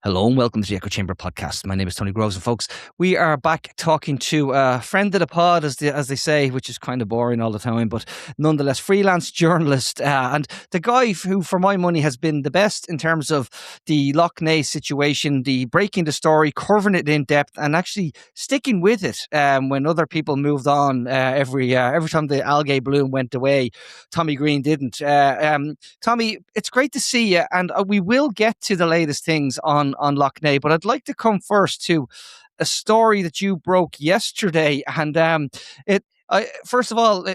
Hello and welcome to the Echo Chamber podcast. My name is Tony Groves, and folks, we are back talking to a friend of the pod, as they say, which is kind of boring all the time, but nonetheless, freelance journalist and the guy who, for my money, has been the best in terms of the Lough Neagh situation, the breaking the story, covering it in depth, and actually sticking with it when other people moved on. Every time the algae bloom went away, Tommy Greene didn't. Tommy, it's great to see you, and we will get to the latest things on Lough Neagh, but I'd like to come first to a story that you broke yesterday, and first of all,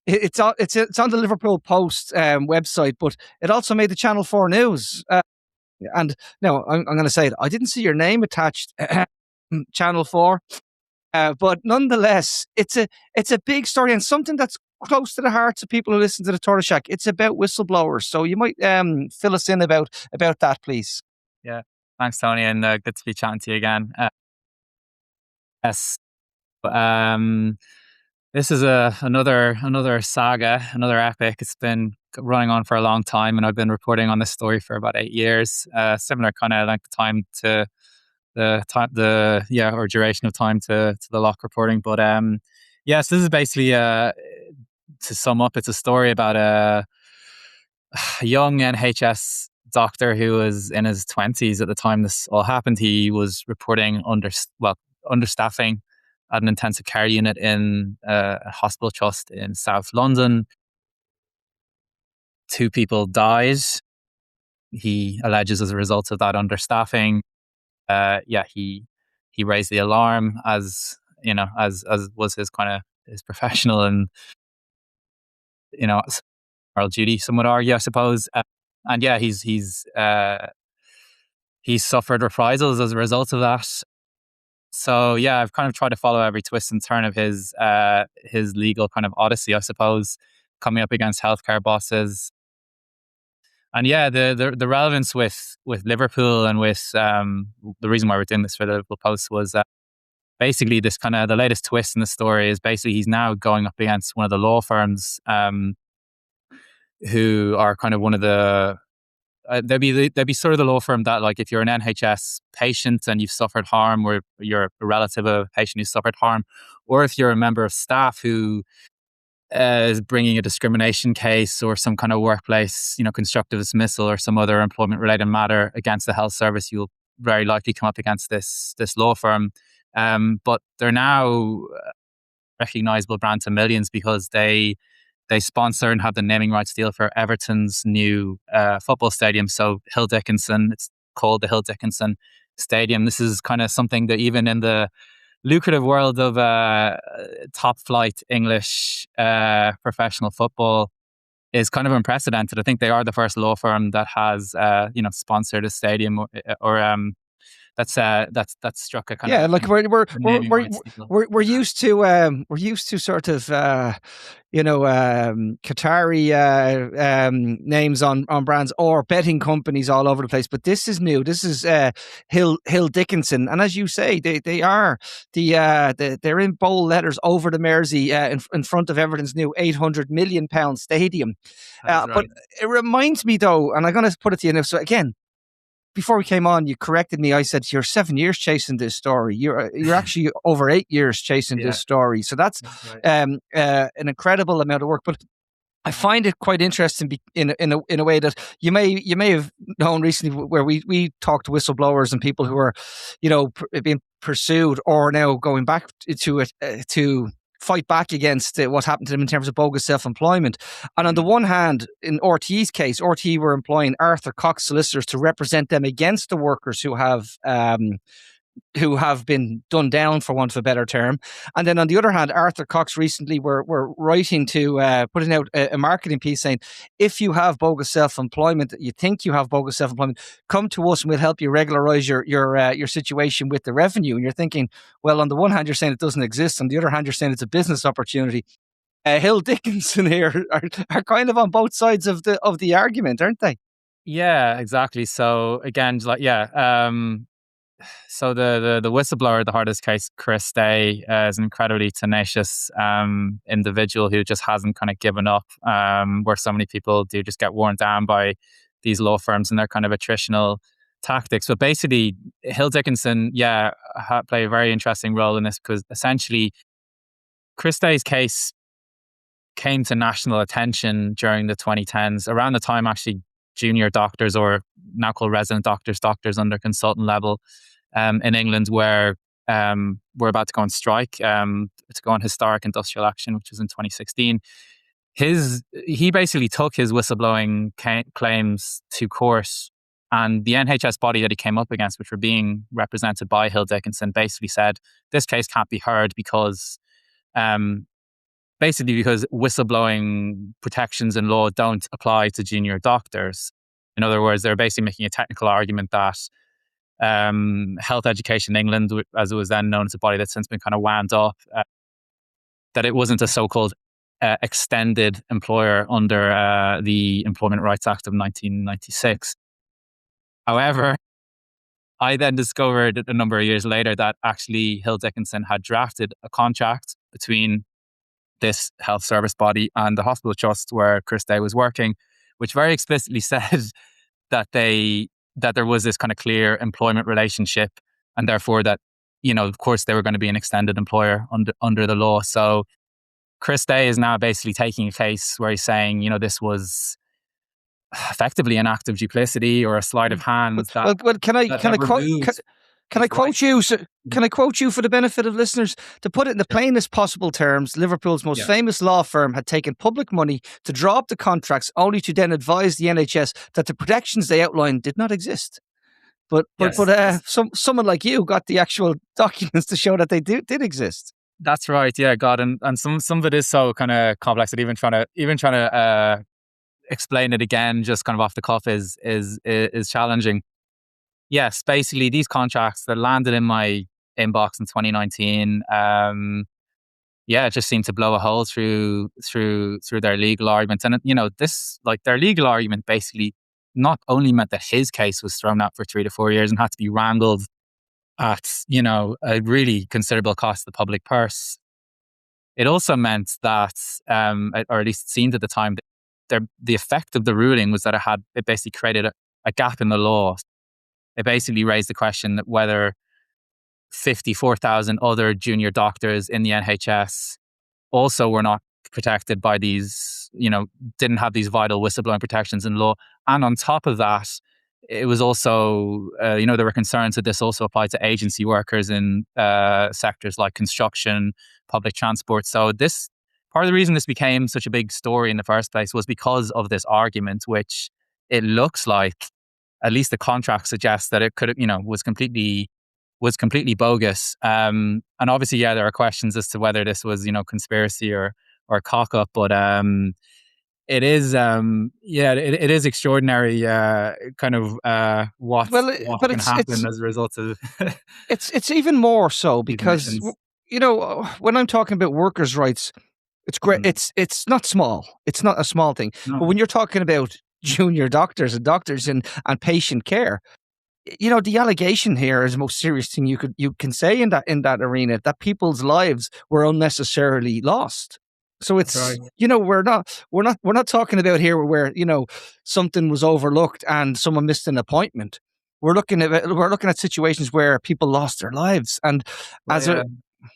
it's on the Liverpool Post website, but it also made the Channel 4 News. And now I'm going to say it. I didn't see your name attached, Channel 4, but nonetheless, it's a big story and something that's close to the hearts of people who listen to the Tortoise Shack. It's about whistleblowers, so you might fill us in about that, please. Yeah. Thanks, Tony, and good to be chatting to you again. Yes, this is another saga, another epic. It's been running on for a long time, and I've been reporting on this story for about 8 years. Similar kind of length of time to or duration of time to the Lough reporting. But yes, this is basically to sum up, it's a story about a young NHS doctor who was in his 20s at the time this all happened. He was reporting understaffing at an intensive care unit in a hospital trust in South London. 2 people died, he alleges, as a result of that understaffing. He raised the alarm, as you know, as was his kind of his professional and moral duty, some would argue, I suppose. And yeah, he's suffered reprisals as a result of that. So yeah, I've kind of tried to follow every twist and turn of his legal kind of odyssey, I suppose, coming up against healthcare bosses. And yeah, the relevance with Liverpool and with the reason why we're doing this for the Liverpool Post was basically this kind of the latest twist in the story is basically he's now going up against one of the law firms who are kind of one of the they'd be sort of the law firm that, like, if you're an NHS patient and you've suffered harm, or you're a relative of a patient who's suffered harm, or if you're a member of staff who is bringing a discrimination case or some kind of workplace, constructive dismissal or some other employment related matter against the health service, you'll very likely come up against this law firm. But they're now a recognizable brand to millions because they sponsor and have the naming rights deal for Everton's new football stadium. So Hill Dickinson, it's called the Hill Dickinson Stadium. This is kind of something that even in the lucrative world of top flight English professional football is kind of unprecedented. I think they are the first law firm that has sponsored a stadium or that's struck a kind of we're used to sort of Qatari names on brands or betting companies all over the place, but this is new. This is Hill Dickinson, and as you say, they're in bold letters over the Mersey in front of Everton's new £800 million stadium. Right. But it reminds me though, and I'm going to put it to you now. So again, before we came on, you corrected me. I said you're 7 years chasing this story. You're actually over 8 years chasing this story. So that's right. An incredible amount of work. But I find it quite interesting in a way that you may have known recently, where we talked to whistleblowers and people who are, being pursued or now going back to it to fight back against what happened to them in terms of bogus self-employment. And on the one hand, in RTE's case, RTE were employing Arthur Cox solicitors to represent them against the workers who have been done down, for want of a better term. And then on the other hand, Arthur Cox recently were writing to putting out a marketing piece saying, if you have bogus self-employment, you think you have bogus self-employment, come to us and we'll help you regularize your situation with the revenue. And you're thinking, well, on the one hand, you're saying it doesn't exist. On the other hand, you're saying it's a business opportunity. Hill Dickinson here are kind of on both sides of the argument, aren't they? Yeah, exactly. So again, so the whistleblower, the hardest case, Chris Day, is an incredibly tenacious individual who just hasn't kind of given up, where so many people do just get worn down by these law firms and their kind of attritional tactics. But basically, Hill Dickinson, played a very interesting role in this because essentially, Chris Day's case came to national attention during the 2010s, around the time actually junior doctors, or now called resident doctors, doctors under consultant level in England, were about to go on strike, to go on historic industrial action, which was in 2016. He basically took his whistleblowing claims to court, and the NHS body that he came up against, which were being represented by Hill Dickinson, basically said this case can't be heard because whistleblowing protections in law don't apply to junior doctors. In other words, they're basically making a technical argument that Health Education England, as it was then known as a body that's since been kind of wound up, that it wasn't a so-called extended employer under the Employment Rights Act of 1996. However, I then discovered a number of years later that actually Hill Dickinson had drafted a contract between this health service body and the hospital trust where Chris Day was working, which very explicitly said that there was this kind of clear employment relationship, and therefore that, of course, they were going to be an extended employer under the law. So Chris Day is now basically taking a case where he's saying, this was effectively an act of duplicity or a sleight of hand. Can I quote you? Can I quote you for the benefit of listeners? To put it in the plainest possible terms, Liverpool's most famous law firm had taken public money to draw up the contracts, only to then advise the NHS that the protections they outlined did not exist. But someone like you got the actual documents to show that they did exist. That's right. Yeah, God, and some of it is so kind of complex that even trying to explain it again, just kind of off the cuff, is challenging. Yes, basically these contracts that landed in my inbox in 2019, it just seemed to blow a hole through their legal arguments. And their legal argument basically not only meant that his case was thrown out for 3 to 4 years and had to be wrangled at a really considerable cost to the public purse. It also meant that, or at least it seemed at the time, that the effect of the ruling was that it basically created a gap in the law. It basically raised the question that whether 54,000 other junior doctors in the NHS also were not protected by these, didn't have these vital whistleblowing protections in law. And on top of that, it was also, there were concerns that this also applied to agency workers in sectors like construction, public transport. So part of the reason this became such a big story in the first place was because of this argument, which it looks like, at least the contract suggests, that it could, was completely bogus. And obviously, there are questions as to whether this was, conspiracy or cock up, but it is, it is extraordinary, kind of what can happen as a result of. It's even more so because when I'm talking about workers' rights, it's great. Mm-hmm. It's not small. It's not a small thing. No. But when you're talking about junior doctors and patient care, the allegation here is the most serious thing you can say in that arena, that people's lives were unnecessarily lost. So it's right. We're not talking about here where something was overlooked and someone missed an appointment. We're looking at situations where people lost their lives, and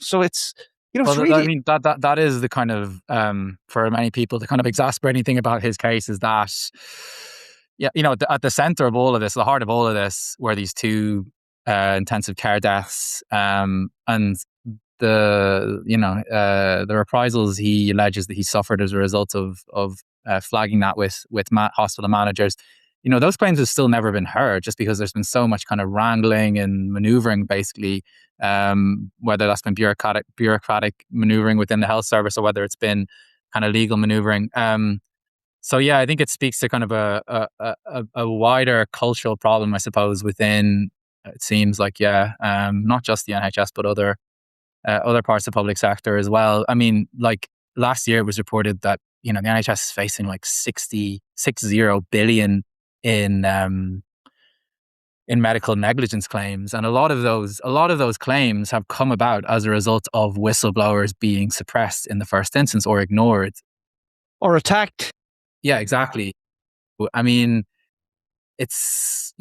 so it's really. I mean that is the kind of for many people the kind of exasperating thing about his case is that at the center of all of this, the heart of all of this, were these two intensive care deaths, and the reprisals he alleges that he suffered as a result of flagging that with hospital managers. Those claims have still never been heard, just because there's been so much kind of wrangling and maneuvering, basically, whether that's been bureaucratic maneuvering within the health service or whether it's been kind of legal maneuvering. I think it speaks to kind of a wider cultural problem, I suppose, within, it seems like, not just the NHS, but other parts of the public sector as well. I mean, like last year it was reported that, the NHS is facing like 60 billion in medical negligence claims. And a lot of those claims have come about as a result of whistleblowers being suppressed in the first instance or ignored. Or attacked. Yeah, exactly. I mean, it's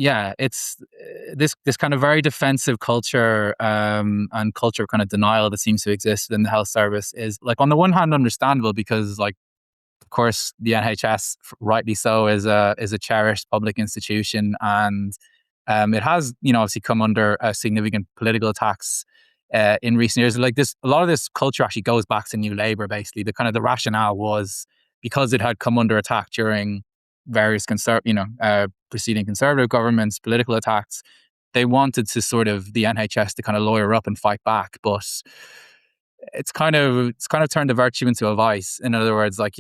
this kind of very defensive culture and culture of kind of denial that seems to exist in the health service is, like, on the one hand understandable, because, like, of course the NHS, rightly so, is a cherished public institution, and it has, obviously come under significant political attacks in recent years. Like, this, a lot of this culture actually goes back to New Labour. Basically, the rationale was because it had come under attack during various preceding Conservative governments, political attacks. They wanted to sort of the NHS to kind of lawyer up and fight back, but it's kind of turned a virtue into a vice. In other words, like,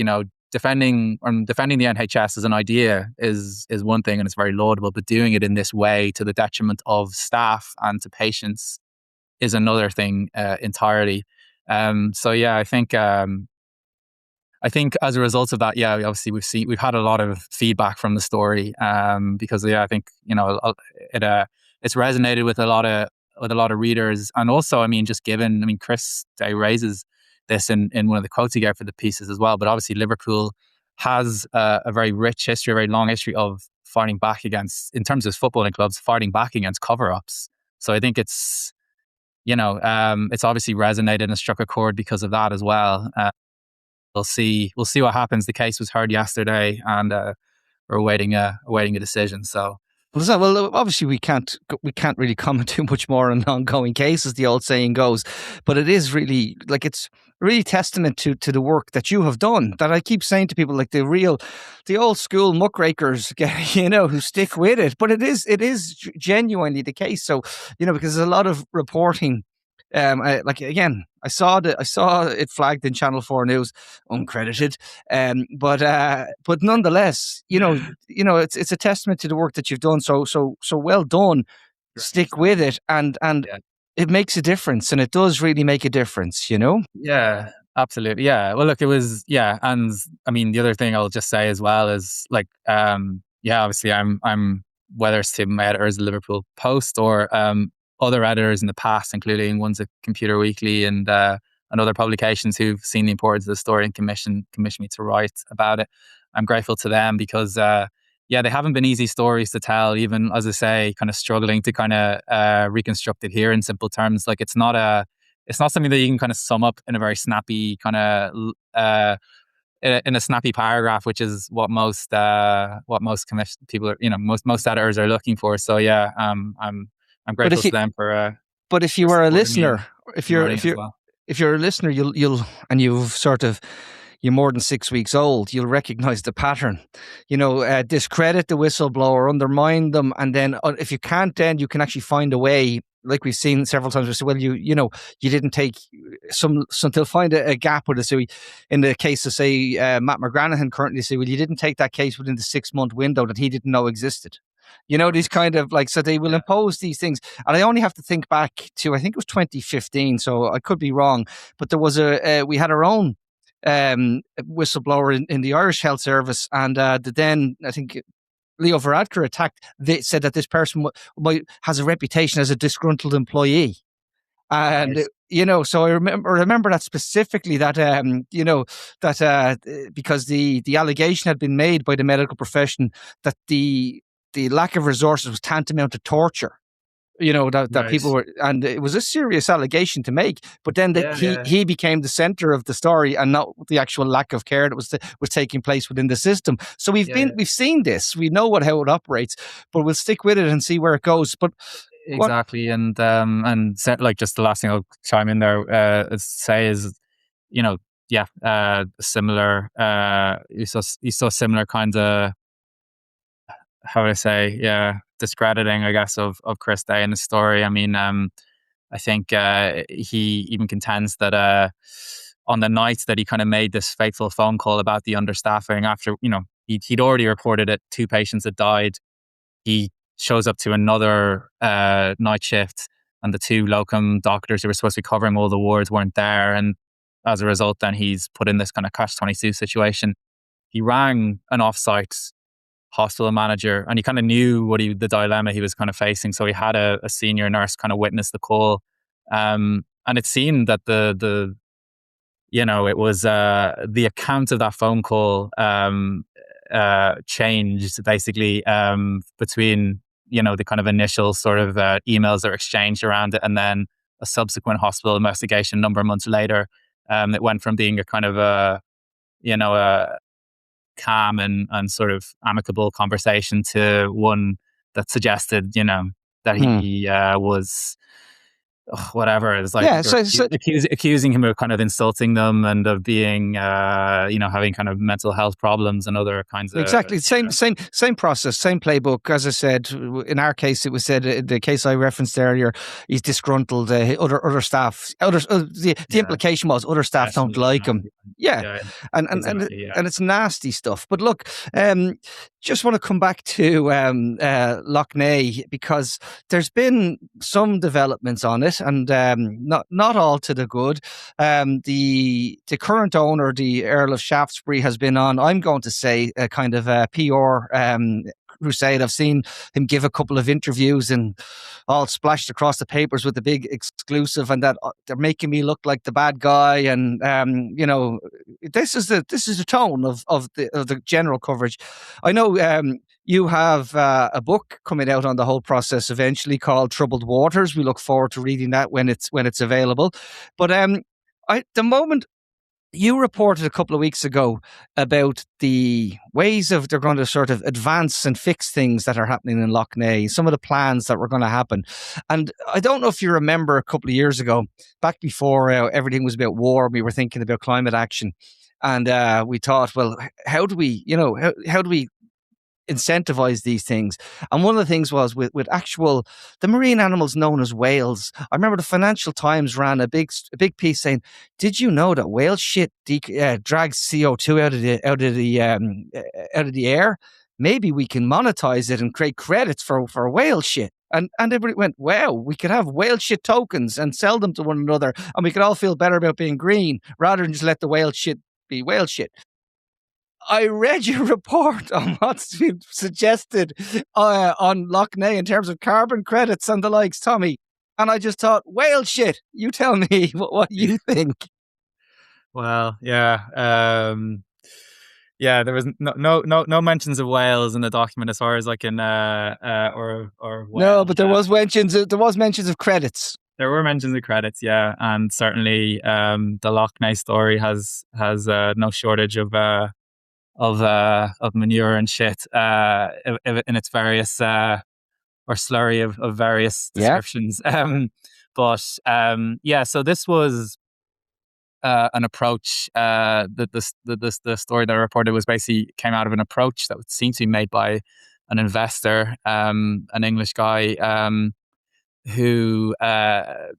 defending the NHS as an idea is one thing, and it's very laudable, but doing it in this way to the detriment of staff and to patients is another thing entirely. So yeah, I think as a result of that, obviously we've had a lot of feedback from the story, because I think it's resonated with a lot of readers, and also, just given, Chris Day raises this in one of the quotes he gave for the pieces as well. But obviously Liverpool has a very rich history, a very long history of fighting back against, in terms of footballing clubs, fighting back against cover-ups. So I think it's obviously resonated and struck a chord because of that as well. We'll see what happens. The case was heard yesterday, and we're awaiting a decision. So. Well, obviously we can't really comment too much more on ongoing cases, the old saying goes, but it is really, like, it's really testament to the work that you have done, that I keep saying to people, like, the old school muckrakers, who stick with it, but it is genuinely the case. So, because there's a lot of reporting. I saw it flagged in Channel 4 News, uncredited, but nonetheless, it's a testament to the work that you've done. So well done. Stick with it, and it makes a difference, and it does really make a difference. Yeah, absolutely. Yeah. Well, look, it was, and the other thing I'll just say as well is, like, obviously I'm, whether it's to my editors of the Liverpool Post or other editors in the past, including ones at Computer Weekly and other publications who've seen the importance of the story and commissioned me to write about it. I'm grateful to them because, they haven't been easy stories to tell, even, as I say, kind of struggling to kind of reconstruct it here in simple terms. Like, it's not something that you can kind of sum up in a very snappy kind of in a snappy paragraph, which is what most people are, most editors are looking for. So I'm grateful to them for. But if you were a listener, if you're a listener, you're more than 6 weeks old, you'll recognize the pattern. Discredit the whistleblower, undermine them, and then if you can't, then you can actually find a way. Like we've seen several times, we say, well, you didn't take they'll find a gap with it. So in the case of, say, Matt McGranahan currently, say, well, you didn't take that case within the 6-month window that he didn't know existed. These kind of, like, so they will impose these things. And I only have to think back to, I think it was 2015, so I could be wrong, but there was we had our own whistleblower in the Irish Health Service, and then I think Leo Varadkar they said that this person has a reputation as a disgruntled employee. And nice. So I remember that specifically, that because the allegation had been made by the medical profession that the lack of resources was tantamount to torture. That right. People were, and it was a serious allegation to make. But then he became the center of the story, and not the actual lack of care that was taking place within the system. So we've seen this, we know how it operates, but we'll stick with it and see where it goes. But exactly, and like, just the last thing I'll chime in there say is, similar. You saw similar kinds of, how would I say, discrediting, I guess, of Chris Day in the story. I think he even contends that on the night that he kind of made this fateful phone call about the understaffing, after, he'd already reported it, 2 patients had died. He shows up to another night shift, and the 2 locum doctors who were supposed to be covering all the wards weren't there. And as a result, then he's put in this kind of catch-22 situation. He rang an off-site hospital manager, and he kind of knew the dilemma he was kind of facing. So he had a senior nurse kind of witness the call, and it seemed that it was the account of that phone call changed basically between the kind of initial sort of emails that were exchanged around it, and then a subsequent hospital investigation a number of months later. It went from being a kind of a calm and sort of amicable conversation to one that suggested that he was whatever. It's like Yeah, so accusing him of kind of insulting them and of being having kind of mental health problems and other kinds of exactly same process, same playbook. As I said, in our case, it was said the case I referenced earlier. He's disgruntled. Other staff. The implication was other staff don't like him. Yeah. And it's nasty stuff. But look, just want to come back to Lough Neagh, because there's been some developments on it, and not all to the good. The current owner, the Earl of Shaftesbury, has been on, I'm going to say, a kind of a PR crusade. I've seen him give a couple of interviews and all splashed across the papers with the big exclusive, and that they're making me look like the bad guy. And this is the tone of the general coverage. I know you have a book coming out on the whole process eventually called Troubled Waters. We look forward to reading that when it's available. But the moment you reported a couple of weeks ago about the ways of they're going to sort of advance and fix things that are happening in Lough Neagh, some of the plans that were going to happen. And I don't know if you remember a couple of years ago, back before everything was about war, we were thinking about climate action. And we thought, well, how do we incentivize these things? And one of the things was with the marine animals known as whales. I remember the Financial Times ran a big piece saying, did you know that whale shit drags CO2 out of the air? Maybe we can monetize it and create credits for whale shit. And everybody went, wow, we could have whale shit tokens and sell them to one another, and we could all feel better about being green rather than just let the whale shit be whale shit. I read your report on what's been suggested on Lough Neagh in terms of carbon credits and the likes, Tommy, and I just thought, whale shit. You tell me what you think. Well, yeah, there was no mentions of whales in the document as far as I can or no, but there was mentions of credits. There were mentions of credits, yeah, and certainly the Lough Neagh story has no shortage of manure and shit in its various or slurry of various descriptions. So this was an approach. The story that I reported was basically came out of an approach that seemed to be made by an investor, an English guy, who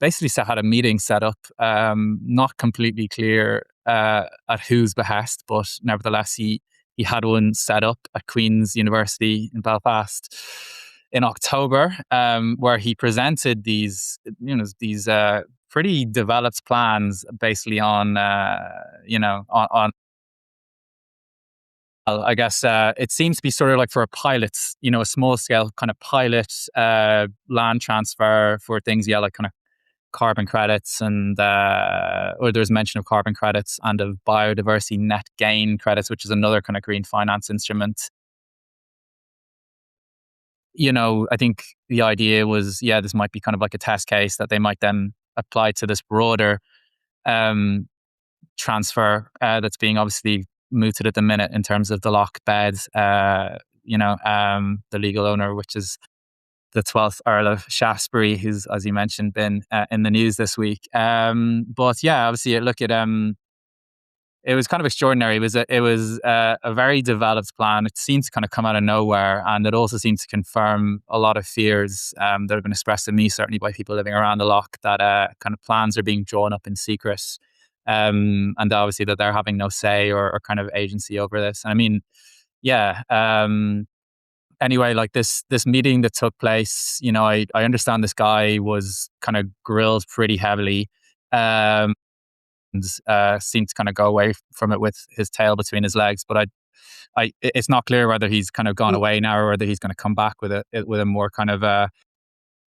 basically had a meeting set up, not completely clear at whose behest, but nevertheless he had one set up at Queen's University in Belfast in October, where he presented these pretty developed plans, basically on I guess it seems to be sort of like for a pilot, a small scale kind of pilot land transfer for things, like kind of carbon credits and or there's mention of carbon credits and of biodiversity net gain credits, which is another kind of green finance instrument. I think the idea was, this might be kind of like a test case that they might then apply to this broader transfer that's being obviously mooted at the minute in terms of the Lough bed, the legal owner, which is the 12th Earl of Shaftesbury, who's, as you mentioned, been in the news this week. But yeah, obviously, look at it was kind of extraordinary. It was a very developed plan. It seemed to kind of come out of nowhere, and it also seemed to confirm a lot of fears that have been expressed to me, certainly by people living around the Lough, that kind of plans are being drawn up in secret, and obviously that they're having no say or kind of agency over this. And I mean, anyway, like this meeting that took place, I understand this guy was kind of grilled pretty heavily, and seemed to kind of go away from it with his tail between his legs. But it's not clear whether he's kind of gone away now or whether he's going to come back with a more kind of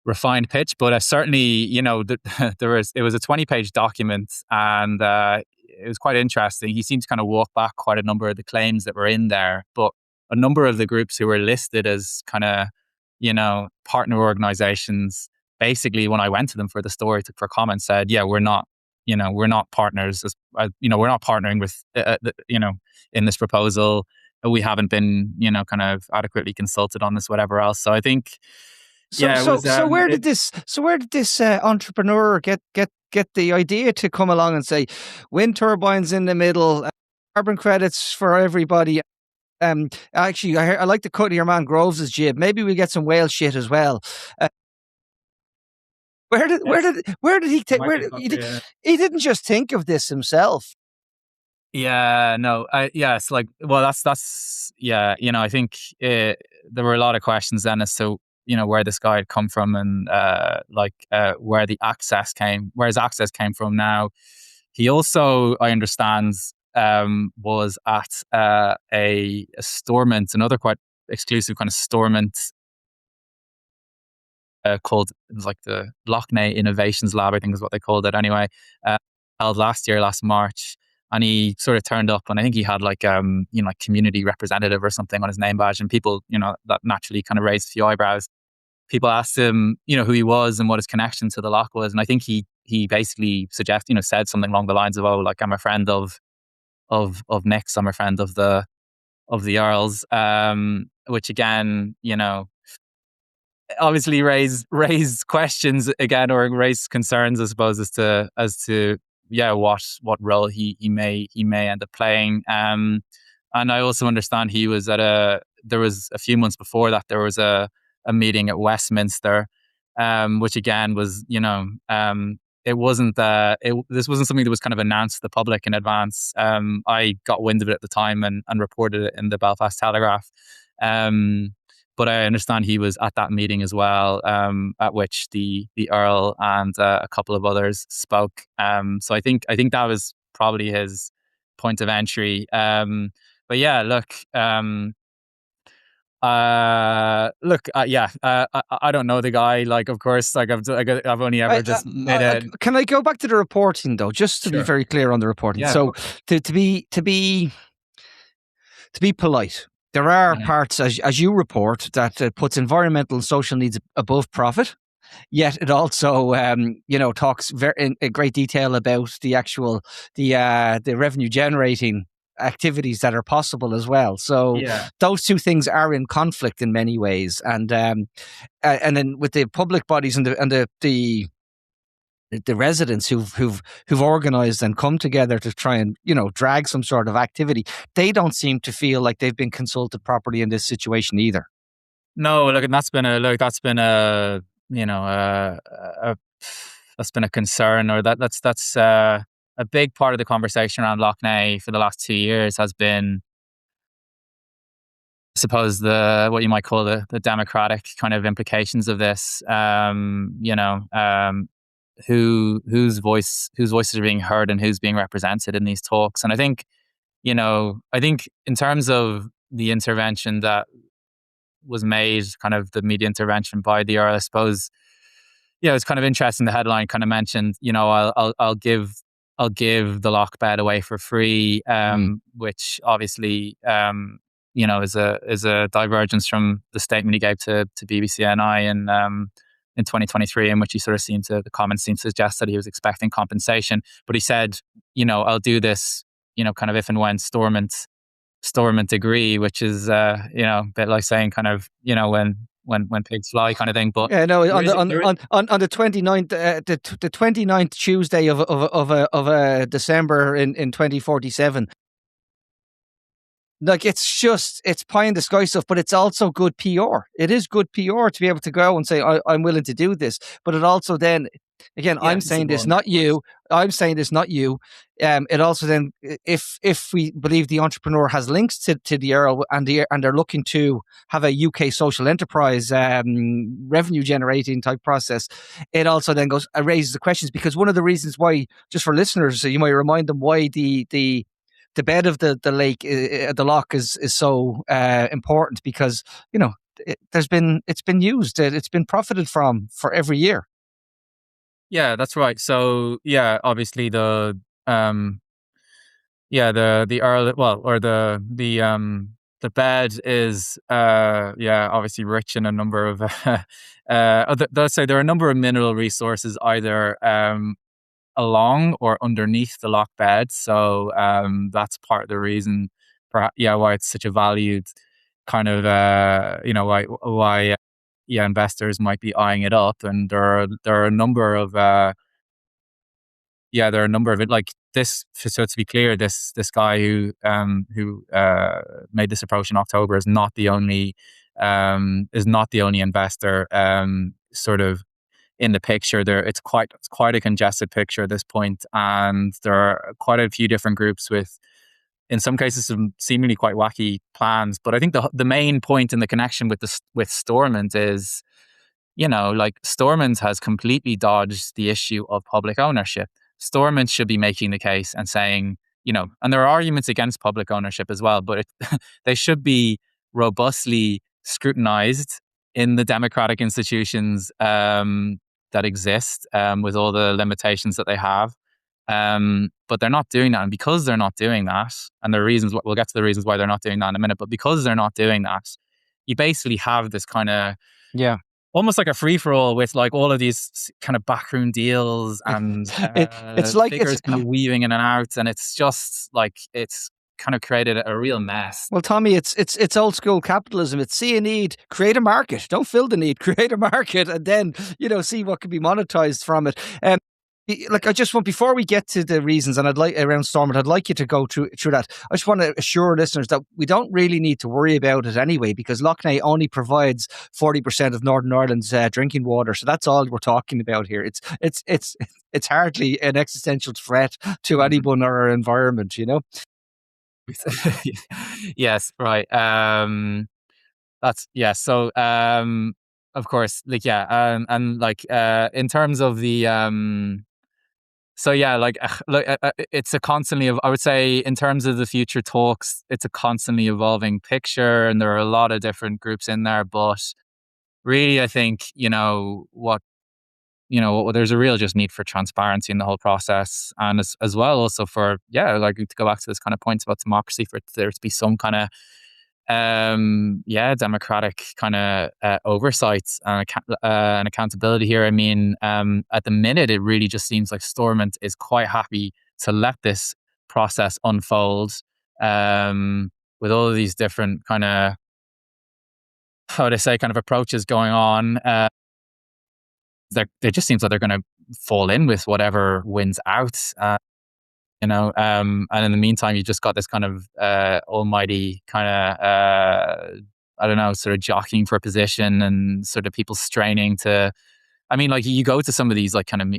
refined pitch. But certainly, it was a 20-page document, and it was quite interesting. He seemed to kind of walk back quite a number of the claims that were in there, but a number of the groups who were listed as kind of, partner organizations, basically when I went to them for the story for comment, said, yeah, we're not partners, we're not partnering with, in this proposal. We haven't been, kind of adequately consulted on this, whatever else. So I think, it was. So where did this entrepreneur get the idea to come along and say, wind turbines in the middle, carbon credits for everybody? Actually, I like the cut of your man Groves' jib. Maybe we get some whale shit as well. Where did he take? He didn't just think of this himself. Yeah, no, it's like, well, that's yeah, I think there were a lot of questions then as to, where this guy had come from, and where his access came from. Now, he also, I understand, was at a Stormont, another quite exclusive kind of Stormont, called, it was like the Lough Neagh Innovations Lab, I think is what they called it anyway, held last March. And he sort of turned up, and I think he had like community representative or something on his name badge, and people, that naturally kind of raised a few eyebrows. People asked him, who he was and what his connection to the loch was, and I think he basically said something along the lines of, "Oh, like, I'm a friend of Nick's, I'm a friend of the Earls," which again, obviously raised questions again, or raised concerns, I suppose, as to what role he may end up playing. And I also understand he was there was a few months before that, there was a meeting at Westminster, which again was, it wasn't this wasn't something that was kind of announced to the public in advance. I got wind of it at the time and reported it in the Belfast Telegraph. But I understand he was at that meeting as well, at which the Earl and a couple of others spoke. So I think that was probably his point of entry. But yeah, look, I don't know the guy. Like, of course, like I've only ever just made a. Can I go back to the reporting though, just to be very clear on the reporting? Yeah, so to be polite, there are parts, as you report, that puts environmental and social needs above profit. Yet it also, talks in great detail about the actual the revenue generating activities that are possible as well. So those two things are in conflict in many ways, and then with the public bodies and the residents who've organised and come together to try and drag some sort of activity, they don't seem to feel like they've been consulted properly in this situation either. No, look, and that's been a concern, or that's a big part of the conversation around Lough Neagh for the last 2 years has been, I suppose, what you might call the democratic kind of implications of this. Whose voices are being heard and who's being represented in these talks. And I think in terms of the intervention that was made, kind of the media intervention by the Earl, I suppose, it's kind of interesting. The headline kind of mentioned, I'll give the loch bed away for free, which obviously, is a divergence from the statement he gave to BBC NI in 2023, in which he sort of the comments seemed to suggest that he was expecting compensation. But he said, I'll do this, kind of if and when Stormont agree, which is, a bit like saying kind of, when pigs fly kind of thing. But on the 29th, the 29th Tuesday of December in 2047. Like, it's pie in the sky stuff, but it's also good PR. It is good PR to be able to go and say, I'm willing to do this. But it also then, again, I'm saying this, not you. I'm saying this, not you. It also then, if we believe the entrepreneur has links to the Earl and they're looking to have a UK social enterprise revenue generating type process, it also then raises the questions, because one of the reasons why, just for listeners, you might remind them why the bed of the lake, the loch is so important, because it's been used, it's been profited from for every year. Yeah, that's right. So obviously the Earl, well, or the the bed is obviously rich in a number of let's say there are a number of mineral resources either along or underneath the lock bed. So that's part of the reason, why it's such a valued kind of why investors might be eyeing it up. And there are a number of there are a number of it like this. So to be clear, this guy who made this approach in October is not the only investor sort of in the picture. It's quite a congested picture at this point, and there are quite a few different groups with, in some cases, some seemingly quite wacky plans. But I think the main point in the connection with Stormont is, like Stormont has completely dodged the issue of public ownership. Stormont should be making the case and saying, and there are arguments against public ownership as well, but they should be robustly scrutinized in the democratic institutions that exist, with all the limitations that they have. But they're not doing that. And because they're not doing that, and there are reasons, we'll get to the reasons why they're not doing that in a minute, but because they're not doing that, you basically have this kind of almost like a free-for-all with like all of these kind of backroom deals and it's like figures kind of weaving in and out, and it's just like it's kind of created a real mess. Well, Tommy, it's old school capitalism. It's see a need, create a market. Don't fill the need, create a market, and then see what can be monetized from it. Like I just want, before we get to the reasons, and I'd like around Stormont, I'd like you to go through that. I just want to assure listeners that we don't really need to worry about it anyway, because Lough Neagh only provides 40% of Northern Ireland's drinking water, so that's all we're talking about here. It's hardly an existential threat to anyone or our environment, Yes, right. So of course, like and like in terms of the it's a constantly, I would say, in terms of the future talks, it's a constantly evolving picture, and there are a lot of different groups in there. But really, I think there's a real just need for transparency in the whole process, and as well also for like to go back to this kind of points about democracy, for there to be some kind of democratic kind of oversight and accountability here. I mean, at the minute, it really just seems like Stormont is quite happy to let this process unfold, with all of these different kind of, how would I say, kind of approaches going on. It just seems like they're going to fall in with whatever wins out. And in the meantime, you just got this kind of almighty kind of, sort of jockeying for a position, and sort of people straining to. I mean, like you go to some of these like kind of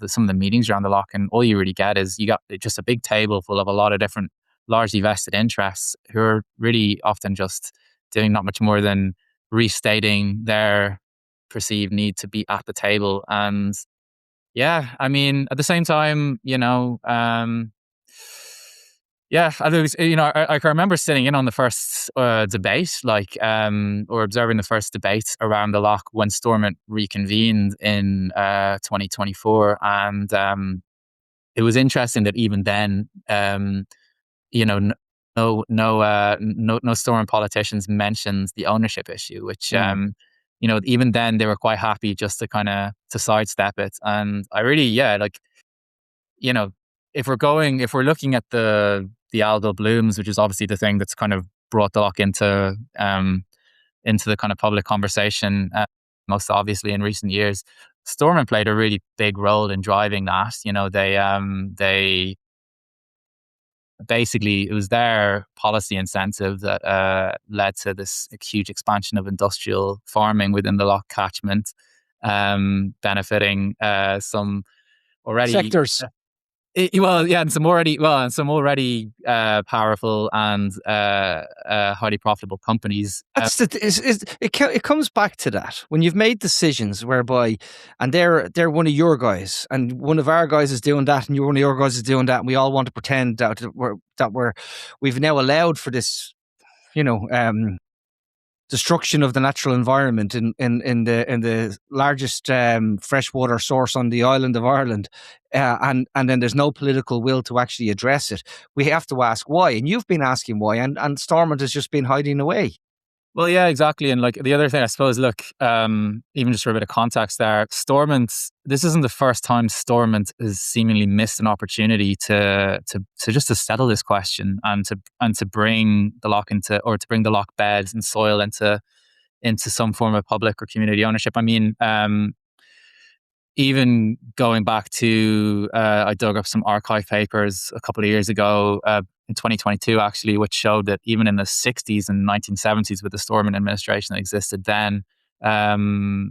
some of the meetings around the Lough, and all you really get is you got just a big table full of a lot of different largely vested interests who are really often just doing not much more than restating their perceived need to be at the table. And I mean, at the same time, I can remember sitting in on the first debate, or observing the first debate around the Lough when Stormont reconvened in 2024, and it was interesting that even then, no Stormont politicians mentioned the ownership issue, which even then they were quite happy just to kind of to sidestep it. And I really, if we're looking at the algal blooms, which is obviously the thing that's kind of brought the Lough into the kind of public conversation, most obviously in recent years, Stormont played a really big role in driving that. They basically, it was their policy incentive that led to this huge expansion of industrial farming within the Lough catchment, benefiting some already sectors. And some already powerful and highly profitable companies. It comes back to that when you've made decisions whereby, and they're one of your guys, and one of our guys is doing that, and one of your guys is doing that, and we all want to pretend that we've now allowed for this, destruction of the natural environment in the largest freshwater source on the island of Ireland, and then there's no political will to actually address it. We have to ask why, and you've been asking why, and Stormont has just been hiding away. Well, yeah, exactly. And like the other thing, I suppose, look, even just for a bit of context there, Stormont, this isn't the first time Stormont has seemingly missed an opportunity to just to settle this question and to bring the loch into, or to bring the loch beds and soil into some form of public or community ownership. I mean, even going back to, I dug up some archive papers a couple of years ago, in 2022 actually, which showed that even in the 60s and 1970s with the Stormont administration that existed then, the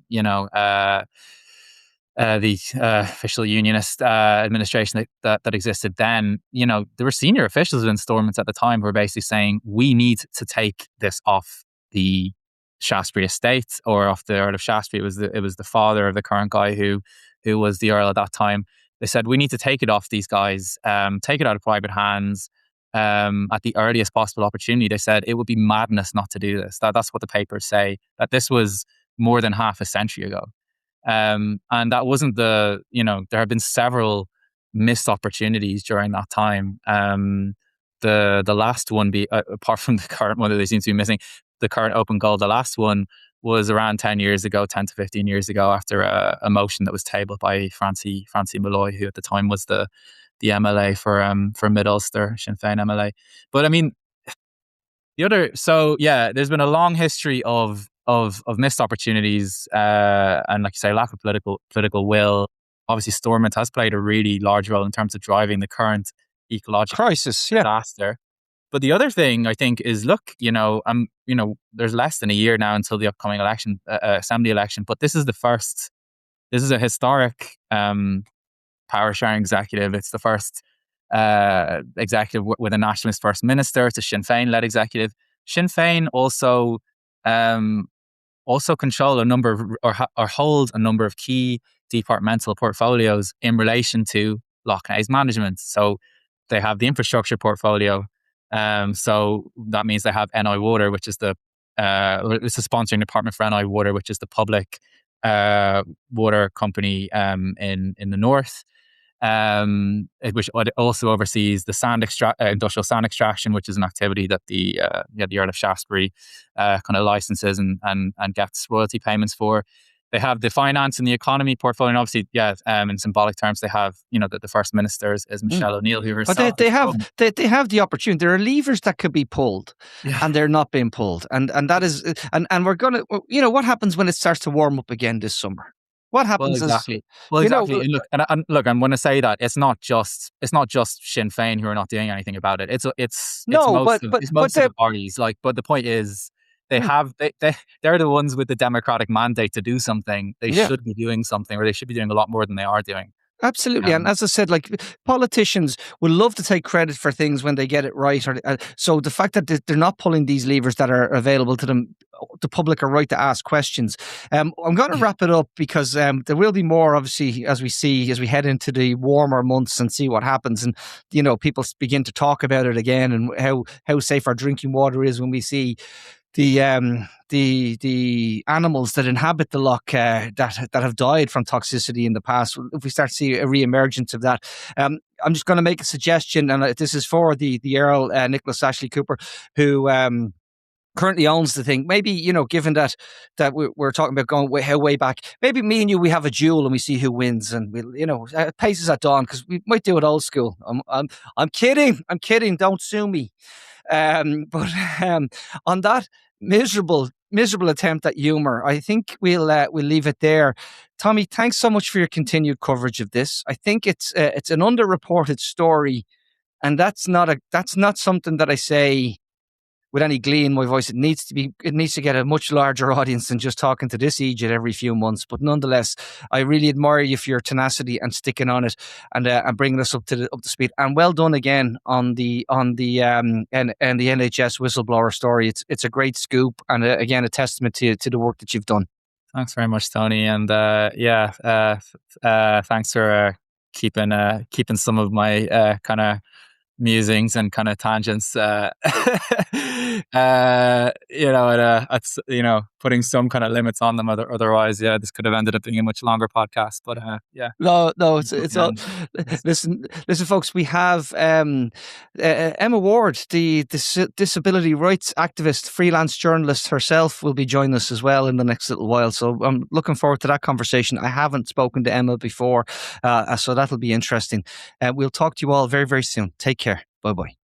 official unionist administration that existed then, there were senior officials in Stormont at the time who were basically saying, we need to take this off the Shaftesbury estate, or off the Earl of Shaftesbury. It was the father of the current guy who was the Earl at that time. They said, we need to take it off these guys, take it out of private hands at the earliest possible opportunity. They said it would be madness not to do this. That's what the papers say, that this was more than half a century ago. And that wasn't there have been several missed opportunities during that time. The last one, apart from the current one that they seem to be missing, the current open goal, the last one was around 10 to 15 years ago, after a motion that was tabled by Francie Malloy, who at the time was the MLA for Mid-Ulster, Sinn Féin MLA. But I mean, there's been a long history of missed opportunities, and like you say, lack of political will. Obviously, Stormont has played a really large role in terms of driving the current ecological crisis, disaster. But the other thing I think is, look, there's less than a year now until the upcoming election, assembly election. But this is a historic power sharing executive. It's the first executive with a nationalist first minister. It's a Sinn Féin led executive. Sinn Féin also control a number of, or hold a number of key departmental portfolios in relation to Lough Neagh's management. So they have the infrastructure portfolio. So that means they have NI Water, which is it's a sponsoring department for NI Water, which is the public water company in the north, which also oversees the industrial sand extraction, which is an activity that the Earl of Shaftesbury kind of licenses and gets royalty payments for. They have the finance and the economy portfolio, and obviously, in symbolic terms, they have, the first minister is Michelle O'Neill, who herself. But they have the opportunity. There are levers that could be pulled, and they're not being pulled, and that is, and we're gonna, what happens when it starts to warm up again this summer? What happens? Exactly. And look, I'm going to say that it's not just Sinn Féin who are not doing anything about it. It's most of the parties. But the point is, they're the ones with the democratic mandate to do something. They should be doing something, or they should be doing a lot more than they are doing. Absolutely. And as I said, politicians will love to take credit for things when they get it right. So the fact that they're not pulling these levers that are available to them, the public are right to ask questions. I'm going to wrap it up, because there will be more, obviously, as we head into the warmer months and see what happens. And, people begin to talk about it again, and how safe our drinking water is when we see the animals that inhabit the loch that have died from toxicity in the past. If we start to see a re-emergence of that, I'm just going to make a suggestion, and this is for the Earl, Nicholas Ashley Cooper, who currently owns the thing. Maybe, given that we're talking about going way back, maybe me and you, we have a duel and we see who wins, and paces at dawn, because we might do it old school. I'm kidding. Don't sue me. But on that miserable attempt at humour, I think we'll leave it there. Tommy, thanks so much for your continued coverage of this. I think it's an underreported story, and that's not something that I say with any glee in my voice. It needs to get a much larger audience than just talking to this Egypt every few months. But nonetheless, I really admire you for your tenacity and sticking on it, and bringing us up to speed. And well done again on the NHS Whistleblower Story. It's a great scoop, and again, a testament to the work that you've done. Thanks very much, Tony, and thanks for keeping some of my kind of musings and kind of tangents, putting some kind of limits on them. Otherwise, yeah, this could have ended up being a much longer podcast. But yeah, no, it's all. Listen, folks. We have Emma Ward, the disability rights activist, freelance journalist herself, will be joining us as well in the next little while. So I'm looking forward to that conversation. I haven't spoken to Emma before, so that'll be interesting. We'll talk to you all very, very soon. Take care. Bye bye.